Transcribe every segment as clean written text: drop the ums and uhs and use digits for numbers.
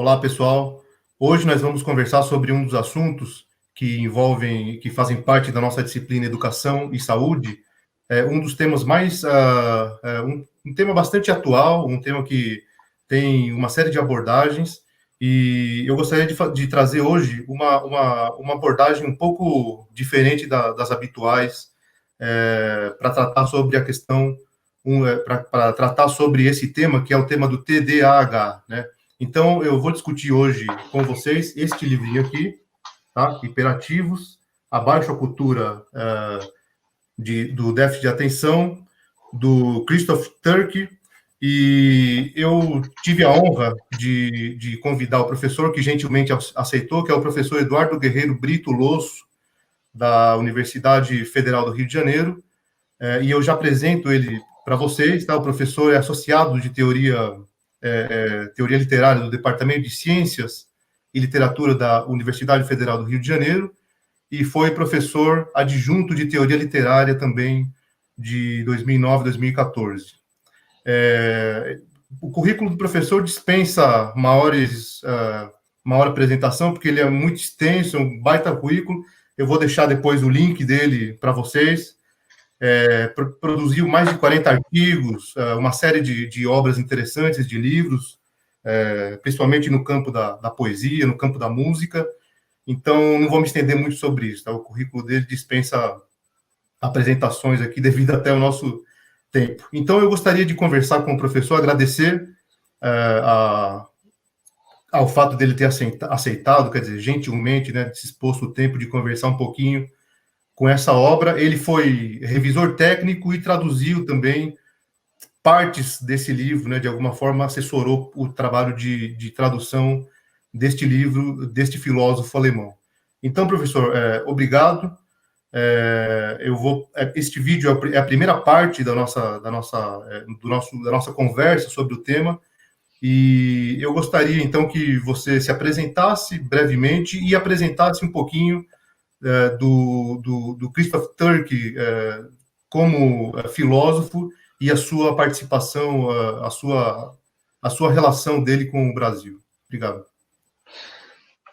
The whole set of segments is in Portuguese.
Olá, pessoal. Hoje nós vamos conversar sobre um dos assuntos que fazem parte da nossa disciplina Educação e Saúde. É um dos temas mais, um tema bastante atual, um tema que tem uma série de abordagens, e eu gostaria de trazer hoje uma abordagem um pouco diferente das habituais, para tratar sobre a questão, para tratar sobre esse tema, que é o tema do TDAH, né? Então, eu vou discutir hoje com vocês este livrinho aqui, tá? Hiperativos, Abaixo a Cultura do Déficit de Atenção, do Christoph Turk, e eu tive a honra de convidar o professor, que gentilmente aceitou, que é o professor Eduardo Guerreiro Brito Losso, da Universidade Federal do Rio de Janeiro, e eu já apresento ele para vocês, tá? O professor é associado de teoria literária do Departamento de Ciências e Literatura da Universidade Federal do Rio de Janeiro, e foi professor adjunto de teoria literária também de 2009 a 2014. O currículo do professor dispensa maior apresentação, porque ele é muito extenso, é um baita currículo. Eu vou deixar depois o link dele para vocês. Produziu mais de 40 artigos, uma série de obras interessantes, de livros, principalmente no campo da poesia, no campo da música. Então, não vou me estender muito sobre isso, tá? O currículo dele dispensa apresentações aqui, devido até ao nosso tempo. Então, eu gostaria de conversar com o professor, agradecer ao fato dele ter aceitado, quer dizer, gentilmente, né, se exposto o tempo de conversar um pouquinho com essa obra. Ele foi revisor técnico e traduziu também partes desse livro, né, de alguma forma assessorou o trabalho de tradução deste livro, deste filósofo alemão. Então, professor, obrigado. Este vídeo é a primeira parte da nossa conversa sobre o tema, e eu gostaria, então, que você se apresentasse brevemente e apresentasse um pouquinho do Christoph Turk como filósofo e a sua participação, a sua relação dele com o Brasil. Obrigado.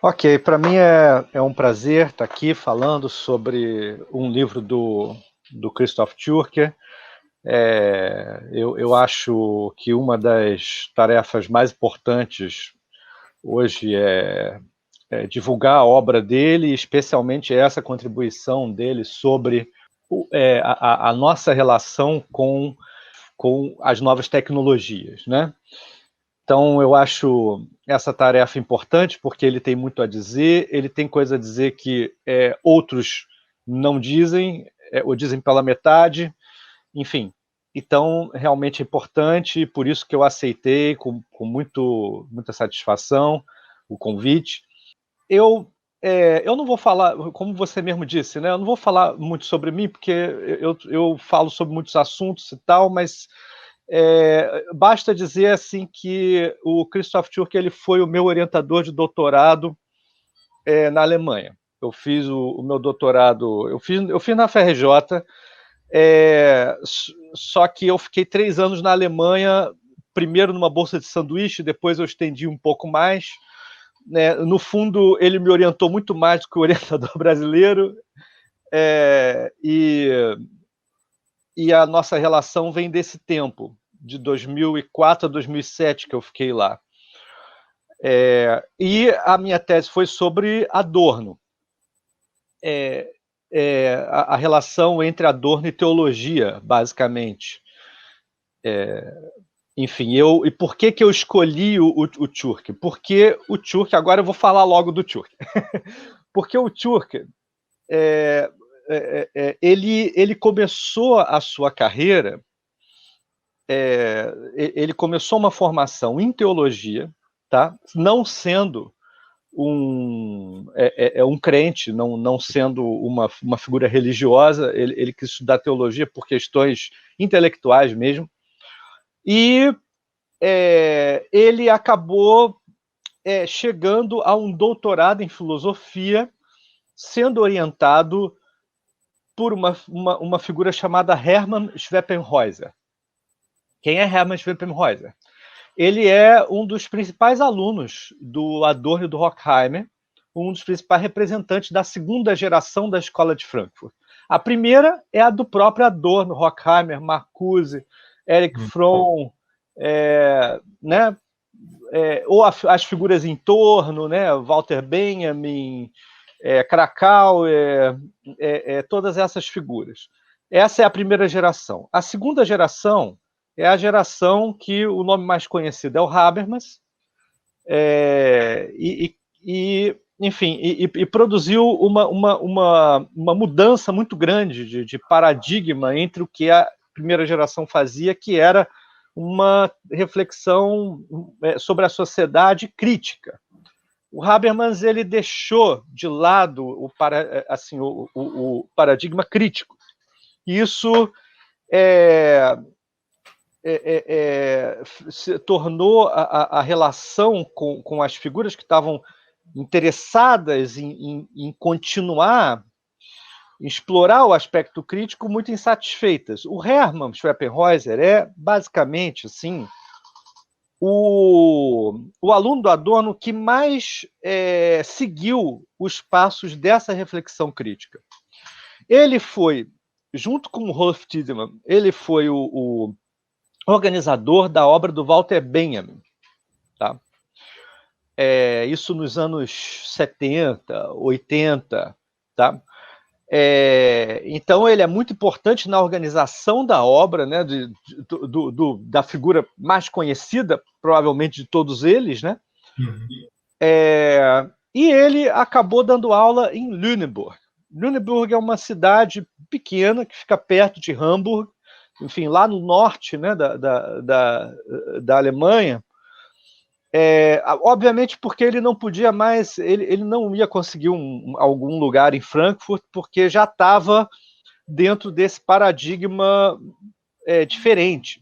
Ok, para mim é um prazer estar aqui falando sobre um livro do Christoph Turk. Eu acho que uma das tarefas mais importantes hoje é divulgar a obra dele, especialmente essa contribuição dele sobre a nossa relação com as novas tecnologias, né? Então, eu acho essa tarefa importante, porque ele tem muito a dizer, ele tem coisa a dizer que outros não dizem, ou dizem pela metade, enfim. Então, realmente é importante, e por isso que eu aceitei com muita satisfação o convite. Eu não vou falar, como você mesmo disse, né? Eu não vou falar muito sobre mim, porque eu falo sobre muitos assuntos e tal, mas basta dizer assim que o Christoph Turk ele foi o meu orientador de doutorado na Alemanha. Eu fiz o meu doutorado, eu fiz na FRJ, só que eu fiquei 3 anos na Alemanha, primeiro numa bolsa de sanduíche, depois eu estendi um pouco mais. Né? No fundo, ele me orientou muito mais do que o orientador brasileiro, e a nossa relação vem desse tempo, de 2004 a 2007 que eu fiquei lá. E a minha tese foi sobre Adorno, a relação entre Adorno e teologia, basicamente. Enfim, e por que eu escolhi o Turk? Porque o Turk, agora eu vou falar logo do Turk, porque o Turk, ele começou a sua carreira, ele começou uma formação em teologia, tá? Não sendo um crente, não sendo uma figura religiosa, ele quis estudar teologia por questões intelectuais mesmo, e ele acabou chegando a um doutorado em filosofia, sendo orientado por uma figura chamada Hermann Schweppenhäuser. Quem é Hermann Schweppenhäuser? ele é um dos principais alunos do Adorno e do Horkheimer, um dos principais representantes da segunda geração da Escola de Frankfurt. A primeira é a do próprio Adorno, Horkheimer, Marcuse, Erich Fromm, né? Ou as figuras em torno, né? Walter Benjamin, Krakauer, todas essas figuras. Essa é a primeira geração. A segunda geração é a geração que o nome mais conhecido é o Habermas, enfim, produziu uma mudança muito grande de paradigma entre o que a primeira geração fazia, que era uma reflexão sobre a sociedade crítica. O Habermas ele deixou de lado o paradigma crítico. Isso se tornou a relação com as figuras que estavam interessadas em continuar, explorar o aspecto crítico, muito insatisfeitas. O Hermann Schweppenhäuser é, basicamente, assim, o aluno do Adorno que mais seguiu os passos dessa reflexão crítica. Ele foi, junto com o Rolf Tiedemann, ele foi o organizador da obra do Walter Benjamin. Tá? Isso nos anos 70, 80. Tá? Então, ele é muito importante na organização da obra, né, da figura mais conhecida, provavelmente, de todos eles. Né? E ele acabou dando aula em Lüneburg. Lüneburg é uma cidade pequena que fica perto de Hamburg, enfim, lá no norte, né, da Alemanha. Obviamente porque ele não podia mais, ele não ia conseguir algum lugar em Frankfurt, porque já estava dentro desse paradigma diferente.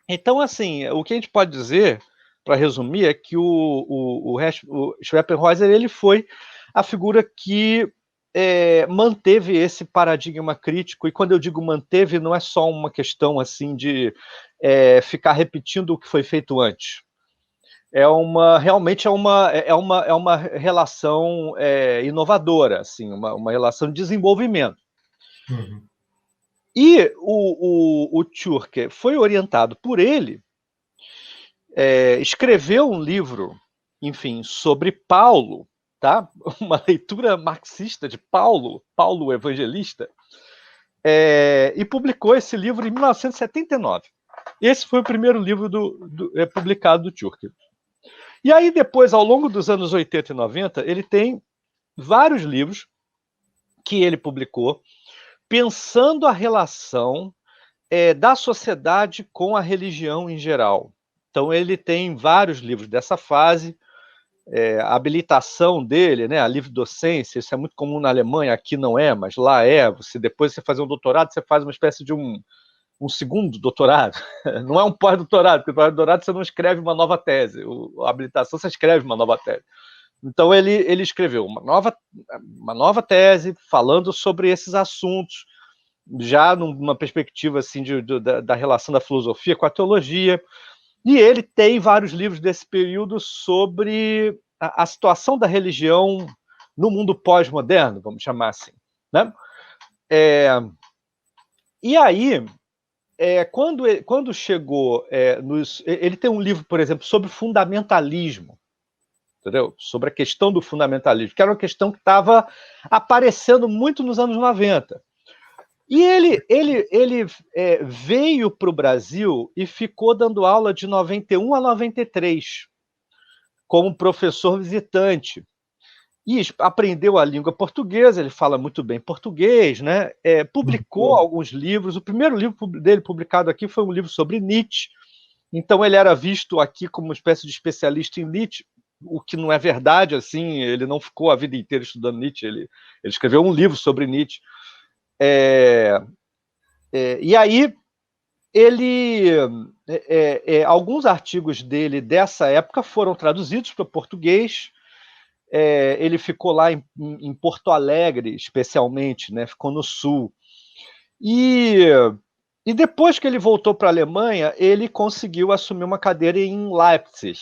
Então, assim, o que a gente pode dizer, para resumir, é que o Schweppenhäuser ele foi a figura que manteve esse paradigma crítico, e quando eu digo manteve, não é só uma questão assim de ficar repetindo o que foi feito antes. Realmente é uma relação inovadora, assim, uma relação de desenvolvimento. E o Tjurke foi orientado por ele, escreveu um livro, enfim, sobre Paulo, tá? Uma leitura marxista de Paulo o Evangelista, e publicou esse livro em 1979. Esse foi o primeiro livro publicado do Tjurke. E aí depois, ao longo dos anos 80 e 90, ele tem vários livros que ele publicou pensando a relação da sociedade com a religião em geral. Então ele tem vários livros dessa fase. A habilitação dele, né, a livre docência, isso é muito comum na Alemanha, aqui não é, mas lá é. Depois de você fazer um doutorado, você faz uma espécie de um segundo doutorado. Não é um pós-doutorado, porque pós-doutorado você não escreve uma nova tese. A habilitação você escreve uma nova tese. Então ele escreveu uma nova tese falando sobre esses assuntos, já numa perspectiva assim da relação da filosofia com a teologia. E ele tem vários livros desse período sobre a situação da religião no mundo pós-moderno, vamos chamar assim. Né? E aí, quando chegou... ele tem um livro, por exemplo, sobre fundamentalismo, entendeu? Sobre a questão do fundamentalismo, que era uma questão que estava aparecendo muito nos anos 90. E ele veio para o Brasil e ficou dando aula de 91 a 93, como professor visitante. E aprendeu a língua portuguesa, ele fala muito bem português, né? Publicou alguns livros. O primeiro livro dele publicado aqui foi um livro sobre Nietzsche. Então ele era visto aqui como uma espécie de especialista em Nietzsche, o que não é verdade, assim, ele não ficou a vida inteira estudando Nietzsche, ele escreveu um livro sobre Nietzsche. E aí, alguns artigos dele dessa época foram traduzidos para português. Ele ficou lá em Porto Alegre, especialmente, né? Ficou no Sul. E E depois que ele voltou para a Alemanha, ele conseguiu assumir uma cadeira em Leipzig.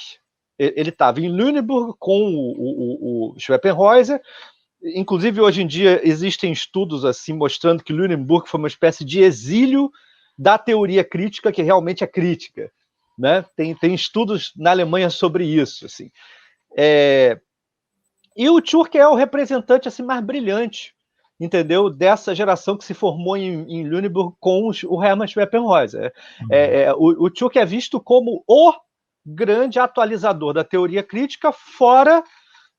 Ele estava em Lüneburg com o Schweppenhäuser. Inclusive, hoje em dia, existem estudos assim mostrando que Lüneburg foi uma espécie de exílio da teoria crítica, que realmente é crítica. Né? Tem estudos na Alemanha sobre isso. Assim. E o Tjurk é o representante assim, mais brilhante, entendeu? Dessa geração que se formou em Lüneburg com o Hermann Schweppenhäuser. O Tjurk é visto como o grande atualizador da teoria crítica fora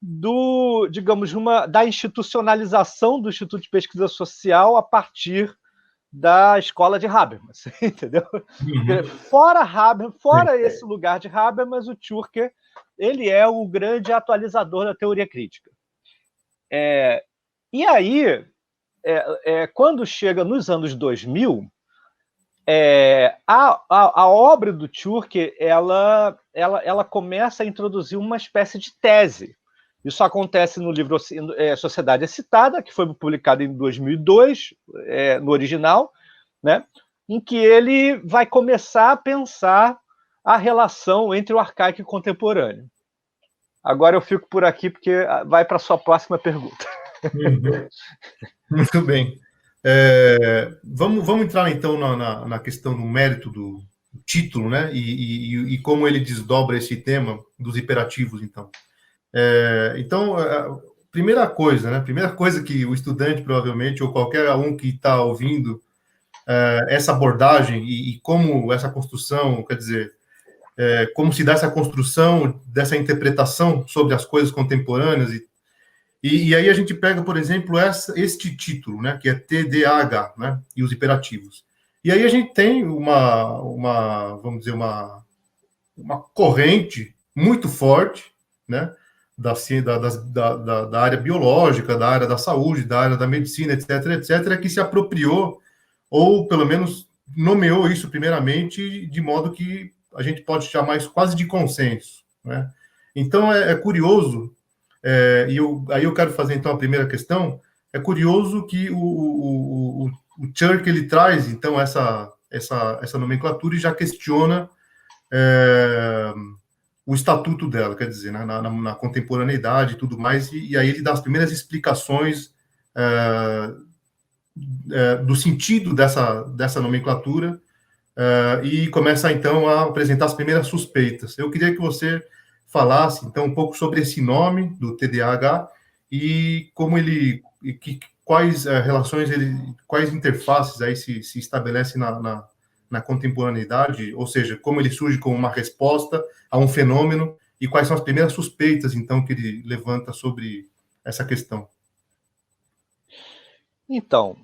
do, digamos, da institucionalização do Instituto de Pesquisa Social a partir da escola de Habermas, entendeu? Uhum. Fora esse lugar de Habermas, o Tjurk ele é o grande atualizador da teoria crítica. E aí, quando chega nos anos 2000, a obra do Tjurk ela começa a introduzir uma espécie de tese. Isso acontece no livro Sociedade Excitada, que foi publicado em 2002, no original, né, em que ele vai começar a pensar a relação entre o arcaico e o contemporâneo. Agora eu fico por aqui, porque vai para a sua próxima pergunta. Uhum. Muito bem. Vamos entrar, então, na questão do mérito do título, né? E como ele desdobra esse tema dos hiperativos, então. Então, primeira coisa, né? Primeira coisa que o estudante, provavelmente, ou qualquer um que está ouvindo essa abordagem e como essa construção, quer dizer, como se dá essa construção dessa interpretação sobre as coisas contemporâneas e aí a gente pega, por exemplo, este título, né, que é TDAH, né, e os hiperativos. E aí a gente tem vamos dizer, uma corrente muito forte, né, da área biológica, da área da saúde, da área da medicina, etc., que se apropriou, ou pelo menos nomeou isso primeiramente, de modo que a gente pode chamar isso quase de consenso, né? Então é curioso, aí eu quero fazer então a primeira questão. É curioso que o Tjurk ele traz então essa nomenclatura e já questiona o estatuto dela, quer dizer, na contemporaneidade e tudo mais, e aí ele dá as primeiras explicações do sentido dessa nomenclatura e começa então a apresentar as primeiras suspeitas. Eu queria que você falasse então um pouco sobre esse nome do TDAH e como quais relações quais interfaces aí se estabelece na contemporaneidade, ou seja, como ele surge como uma resposta a um fenômeno e quais são as primeiras suspeitas então que ele levanta sobre essa questão. Então,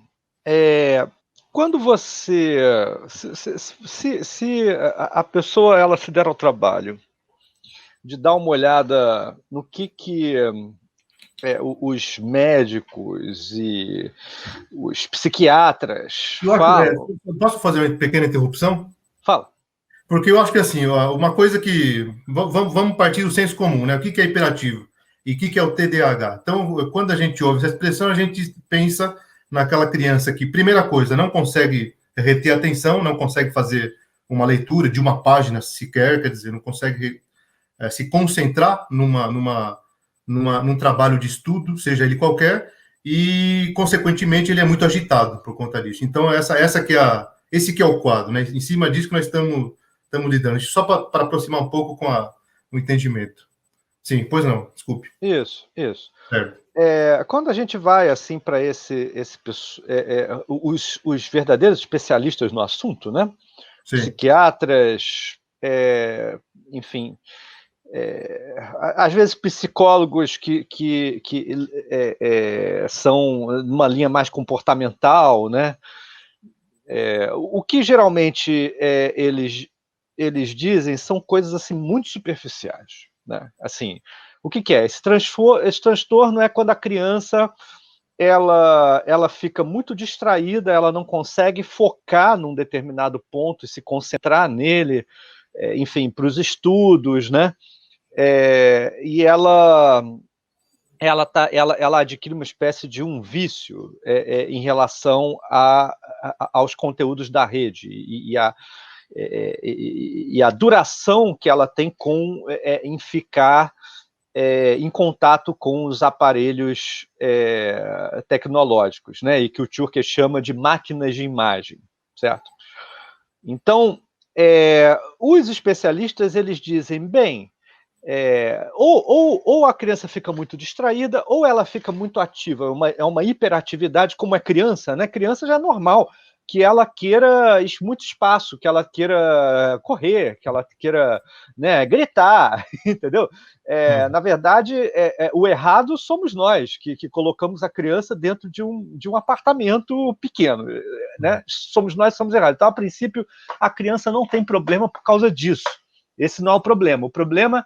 quando você se a pessoa ela se der ao trabalho de dar uma olhada no que os médicos e os psiquiatras falam. Posso fazer uma pequena interrupção? Fala. Porque eu acho que, assim, uma coisa que... Vamos partir do senso comum, né? O que é hiperativo? E o que é o TDAH? Então, quando a gente ouve essa expressão, a gente pensa naquela criança que, primeira coisa, não consegue reter atenção, não consegue fazer uma leitura de uma página sequer, quer dizer, não consegue se concentrar num trabalho de estudo, seja ele qualquer, e, consequentemente, ele é muito agitado por conta disso. Então, esse que é o quadro, né? Em cima disso que nós estamos lidando. Só para aproximar um pouco com o entendimento. Sim, pois não, desculpe. Isso. Certo. Quando a gente vai assim para os verdadeiros especialistas no assunto, né? Sim. Psiquiatras, enfim, às vezes psicólogos que são numa linha mais comportamental, né? O que geralmente eles dizem são coisas assim muito superficiais, né? Assim, o que é? Esse transtorno é quando a criança ela fica muito distraída, ela não consegue focar num determinado ponto e se concentrar nele, enfim, para os estudos, né? E ela adquire uma espécie de um vício em relação aos conteúdos da rede e a duração que ela tem em ficar em contato com os aparelhos tecnológicos, né? E que o Tjurker chama de máquinas de imagem, certo? Então, os especialistas, eles dizem, bem, ou a criança fica muito distraída, ou ela fica muito ativa, é uma hiperatividade, como é criança, né? Criança já é normal, que ela queira muito espaço, que ela queira correr, que ela queira, né, gritar, entendeu? Na verdade, o errado somos nós, que colocamos a criança dentro de um apartamento pequeno, né? Somos nós que somos errados. Então, a princípio, a criança não tem problema por causa disso. Esse não é o problema. O problema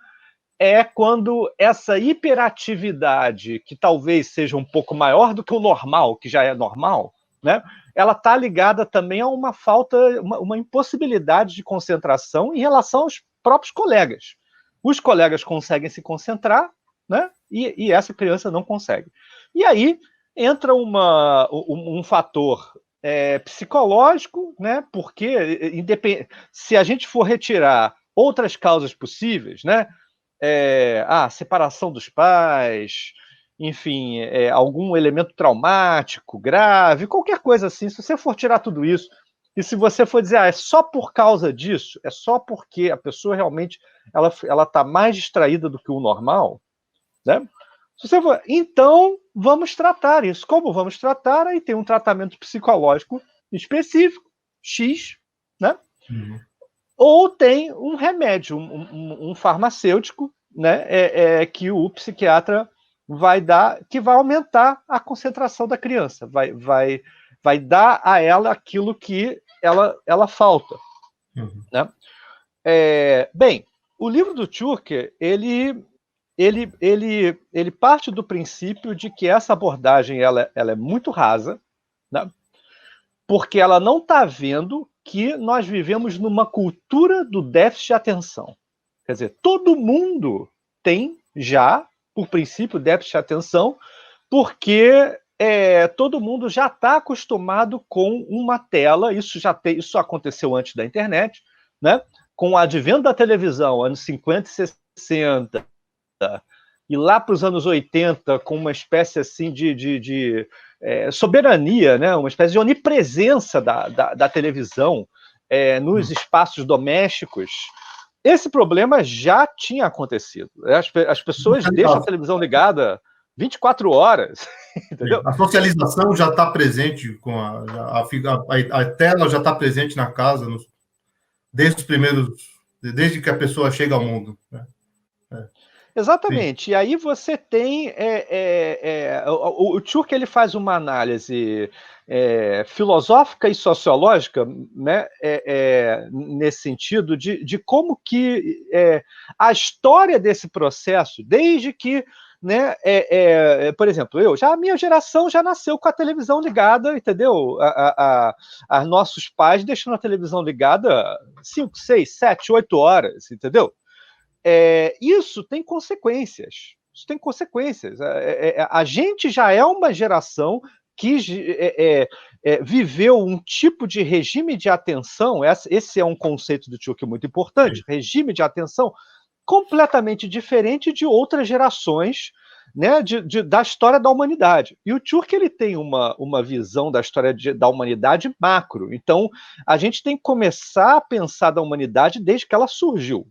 é quando essa hiperatividade, que talvez seja um pouco maior do que o normal, que já é normal, né? Ela está ligada também a uma falta, uma impossibilidade de concentração em relação aos próprios colegas. Os colegas conseguem se concentrar, né? E essa criança não consegue. E aí entra um fator psicológico, né? Porque se a gente for retirar outras causas possíveis, né? Separação dos pais, enfim, algum elemento traumático, grave, qualquer coisa assim, se você for tirar tudo isso, e se você for dizer, é só por causa disso, é só porque a pessoa realmente ela está mais distraída do que o normal, né? Se você for, então, vamos tratar isso. Como vamos tratar? Aí tem um tratamento psicológico específico, X, né? Ou tem um remédio, um farmacêutico, né, que o psiquiatra vai dar, que vai aumentar a concentração da criança, vai dar a ela aquilo que ela falta. Né? Bem, o livro do Tjurker, ele parte do princípio de que essa abordagem ela é muito rasa, né? Porque ela não está vendo que nós vivemos numa cultura do déficit de atenção. Quer dizer, todo mundo tem já, por princípio, déficit de atenção, porque todo mundo já está acostumado com uma tela, isso aconteceu antes da internet, né? Com o advento da televisão, anos 50 e 60, e lá para os anos 80, com uma espécie assim de soberania, né? Uma espécie de onipresença da televisão nos espaços domésticos. Esse problema já tinha acontecido. As pessoas deixam a televisão ligada 24 horas, entendeu? A socialização já está presente, a tela já está presente na casa, desde que a pessoa chega ao mundo. Né? Exatamente. Sim. E aí você tem o Tjurker, ele faz uma análise filosófica e sociológica, né, nesse sentido de como que a história desse processo, desde que, né, por exemplo, a minha geração já nasceu com a televisão ligada, entendeu? A nossos pais deixando a televisão ligada 5, 6, 7, 8 horas, entendeu? Isso tem consequências. Isso tem consequências. A gente já é uma geração que viveu um tipo de regime de atenção. Esse é um conceito do Tjurker muito importante. Regime de atenção completamente diferente de outras gerações, né, da história da humanidade. E o Tjurker, ele tem uma visão da história da humanidade macro. Então, a gente tem que começar a pensar da humanidade desde que ela surgiu.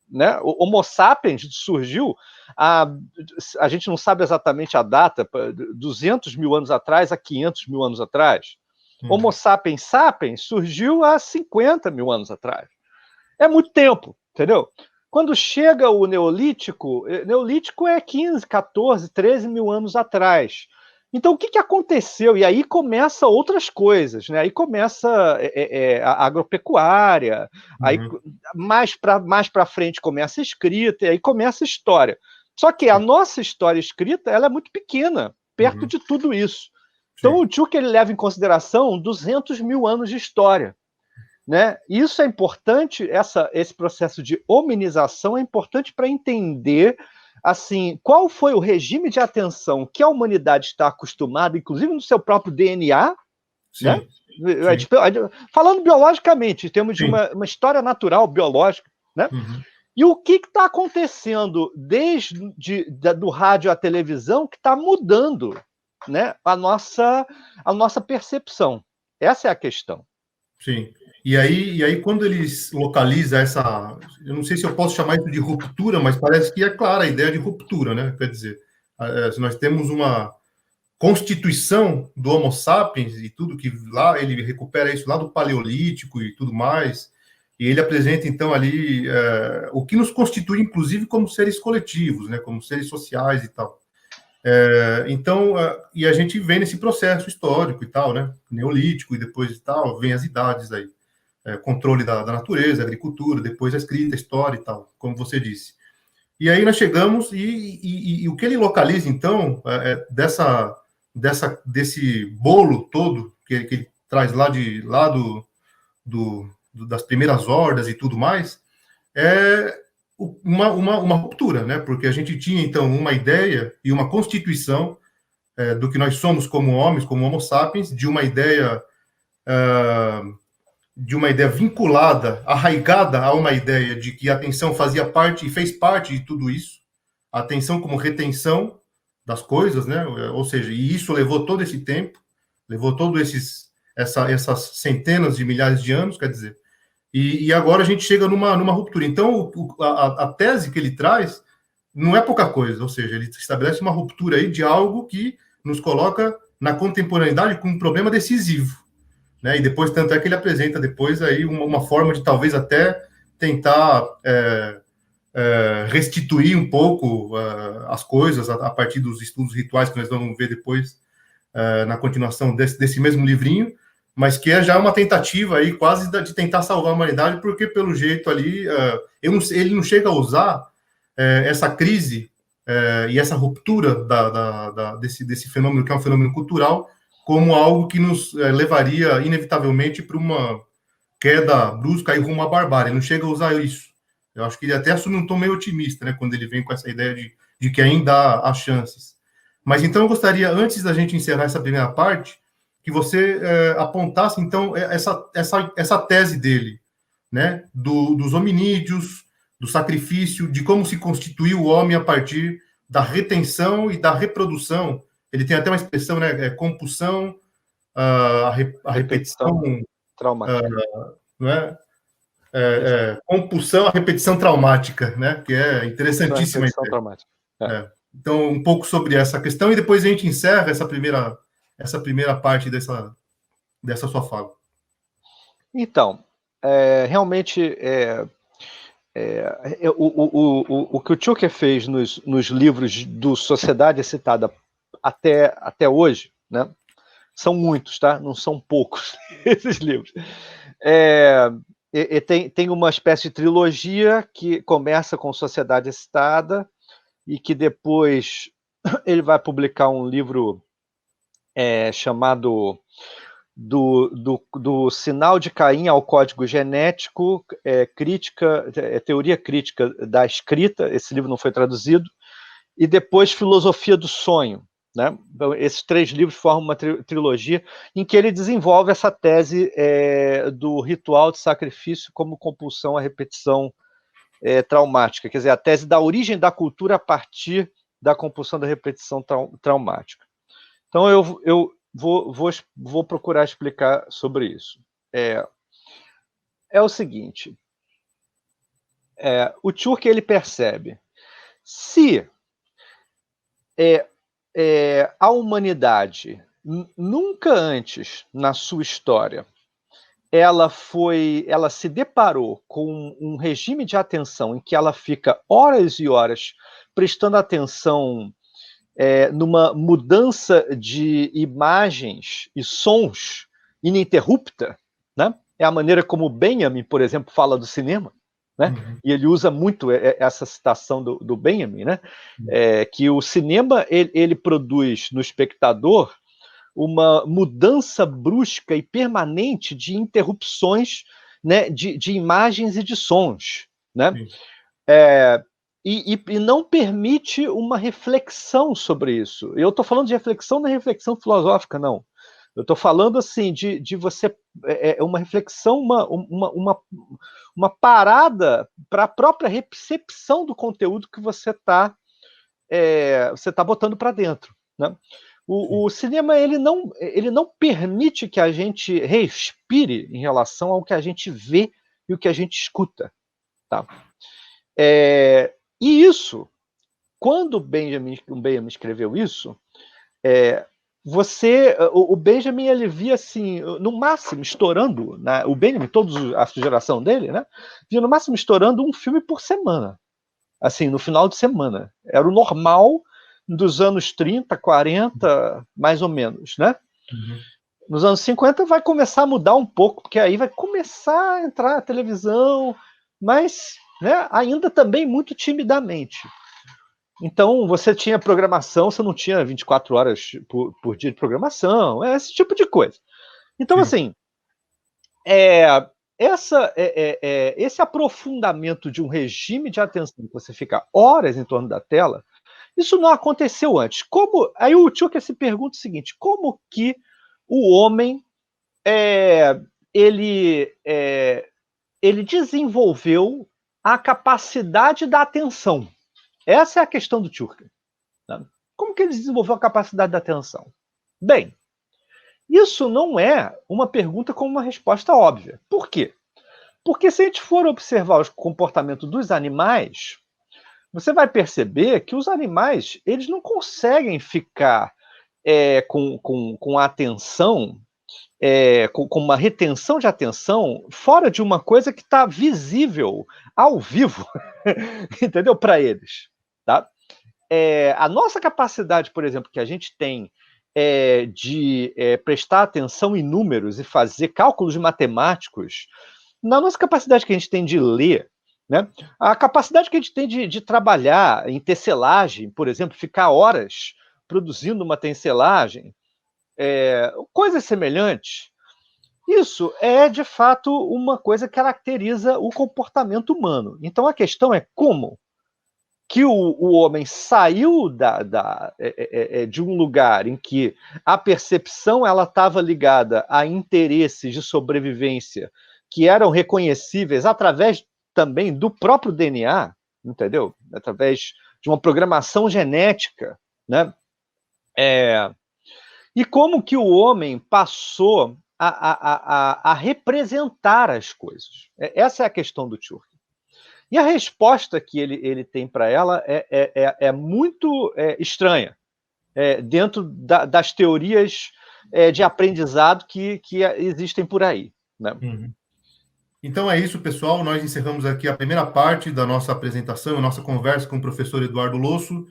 Né? O Homo sapiens surgiu, a gente não sabe exatamente a data, 200 mil anos atrás a 500 mil anos atrás. Homo sapiens sapiens surgiu há 50 mil anos atrás. É muito tempo, entendeu? Quando chega o Neolítico é 15, 14, 13 mil anos atrás. Então, o que aconteceu? E aí começa outras coisas, né? Aí começa a agropecuária, aí mais para frente começa a escrita, e aí começa a história. Só que a nossa história escrita ela é muito pequena, perto de tudo isso. Então, o Tjurker ele leva em consideração 200 mil anos de história. Né? Isso é importante, esse processo de hominização é importante para entender assim, qual foi o regime de atenção que a humanidade está acostumada, inclusive no seu próprio DNA, né? Falando biologicamente, em termos de uma história natural, biológica, né? Uhum. E o que está acontecendo desde do rádio à televisão que está mudando, né, a nossa percepção? Essa é a questão. Sim. E aí, quando eles localizam essa... Eu não sei se eu posso chamar isso de ruptura, mas parece que é clara a ideia de ruptura, né? Quer dizer, se nós temos uma constituição do Homo sapiens e tudo que lá, ele recupera isso lá do Paleolítico e tudo mais, e ele apresenta, então, ali o que nos constitui, inclusive, como seres coletivos, né? Como seres sociais e tal. Então, e a gente vem nesse processo histórico e tal, né? Neolítico e depois e tal, vem as idades aí. Controle da natureza, agricultura, depois a escrita, a história e tal, como você disse. E aí nós chegamos e o que ele localiza, então, desse bolo todo que ele traz lá das primeiras hordas e tudo mais, é uma ruptura, né? Porque a gente tinha, então, uma ideia e uma constituição do que nós somos como homens, como Homo sapiens, de uma ideia vinculada, arraigada a uma ideia de que a atenção fazia parte e fez parte de tudo isso, a atenção como retenção das coisas, né? Ou seja, e isso levou todo esse tempo, levou essas centenas de milhares de anos, quer dizer, e agora a gente chega numa ruptura. Então, a tese que ele traz não é pouca coisa, ou seja, ele estabelece uma ruptura aí de algo que nos coloca na contemporaneidade com um problema decisivo. Né? E depois, tanto é que ele apresenta depois aí uma forma de talvez até tentar restituir um pouco as coisas a partir dos estudos rituais que nós vamos ver depois na continuação desse mesmo livrinho, mas que é já uma tentativa aí quase de tentar salvar a humanidade, porque pelo jeito ali ele não chega a usar essa crise e essa ruptura desse fenômeno, que é um fenômeno cultural, como algo que nos levaria, inevitavelmente, para uma queda brusca e rumo à barbárie. Ele não chega a usar isso. Eu acho que ele até assume um tom meio otimista, né, quando ele vem com essa ideia de que ainda há chances. Mas, então, eu gostaria, antes da gente encerrar essa primeira parte, que você apontasse, então, essa tese dele, né, dos hominídeos, do sacrifício, de como se constituiu o homem a partir da retenção e da reprodução. Ele tem até uma expressão, né? Compulsão, a repetição traumática, não é? Compulsão, a repetição traumática, né? Que é interessantíssima. Traumática. Então, um pouco sobre essa questão e depois a gente encerra essa primeira parte dessa sua fala. Então, realmente o que o Tjuker fez nos livros do Sociedade Excitada até hoje, né, são muitos, tá? Não são poucos esses livros. Tem uma espécie de trilogia que começa com Sociedade Excitada e que depois ele vai publicar um livro chamado do sinal de Caim ao código genético, teoria crítica da escrita. Esse livro não foi traduzido. E depois Filosofia do Sonho, né? Então, esses 3 livros formam uma trilogia em que ele desenvolve essa tese do ritual de sacrifício como compulsão à repetição traumática, quer dizer, a tese da origem da cultura a partir da compulsão da repetição traumática. Então, eu vou procurar explicar sobre isso. É o seguinte, o Tjuker, ele percebe, se a humanidade nunca antes na sua história ela se deparou com um regime de atenção em que ela fica horas e horas prestando atenção numa mudança de imagens e sons ininterrupta, né? É a maneira como Benjamin, por exemplo, fala do cinema, né? Uhum. E ele usa muito essa citação do Benjamin, né? Que o cinema ele produz no espectador uma mudança brusca e permanente de interrupções, né? de imagens e de sons, né? E não permite uma reflexão sobre isso. Eu estou falando de reflexão, não é reflexão filosófica, não. Eu estou falando assim de você uma reflexão, uma parada para a própria recepção do conteúdo que você está botando para dentro, né? O cinema ele não permite que a gente respire em relação ao que a gente vê e o que a gente escuta, tá? E isso, quando o Benjamin escreveu isso, o Benjamin ele via assim, no máximo estourando, né, o Benjamin, toda a geração dele, né, via no máximo estourando um filme por semana, assim, no final de semana. Era o normal dos anos 30, 40, mais ou menos, né? Uhum. Nos anos 50 vai começar a mudar um pouco, porque aí vai começar a entrar a televisão, mas, né, ainda também muito timidamente. Então, você tinha programação, você não tinha 24 horas por dia de programação, esse tipo de coisa. Então, assim, esse aprofundamento de um regime de atenção, que você fica horas em torno da tela, isso não aconteceu antes. Aí o Tjuker se pergunta o seguinte, como que o homem ele desenvolveu a capacidade da atenção? Essa é a questão do Tjuker. Né? Como que ele desenvolveu a capacidade da atenção? Bem, isso não é uma pergunta com uma resposta óbvia. Por quê? Porque se a gente for observar o comportamento dos animais, você vai perceber que os animais eles não conseguem ficar com atenção, com uma retenção de atenção fora de uma coisa que está visível ao vivo, entendeu? Para eles. Tá? A nossa capacidade, por exemplo, que a gente tem de prestar atenção em números e fazer cálculos matemáticos, na nossa capacidade que a gente tem de ler, né? A capacidade que a gente tem de trabalhar em tecelagem, por exemplo, ficar horas produzindo uma tecelagem, coisas semelhantes, isso é, de fato, uma coisa que caracteriza o comportamento humano. Então, a questão é como que o homem saiu de um lugar em que a percepção ela estava ligada a interesses de sobrevivência que eram reconhecíveis através também do próprio DNA, entendeu? Através de uma programação genética, né? E como que o homem passou a representar as coisas. Essa é a questão do Tjuker. E a resposta que ele tem para ela é muito estranha, dentro das teorias de aprendizado que existem por aí. Né? Uhum. Então é isso, pessoal. Nós encerramos aqui a primeira parte da nossa apresentação, a nossa conversa com o professor Eduardo Losso,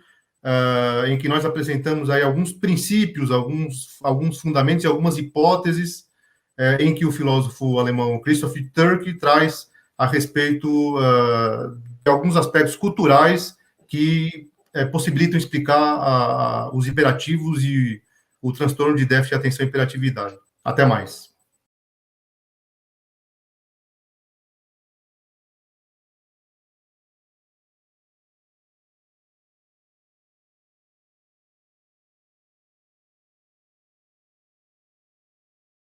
em que nós apresentamos aí alguns princípios, alguns fundamentos e algumas hipóteses em que o filósofo alemão Christoph Türk traz a respeito de alguns aspectos culturais que possibilitam explicar os hiperativos e o transtorno de déficit de atenção e hiperatividade. Até mais.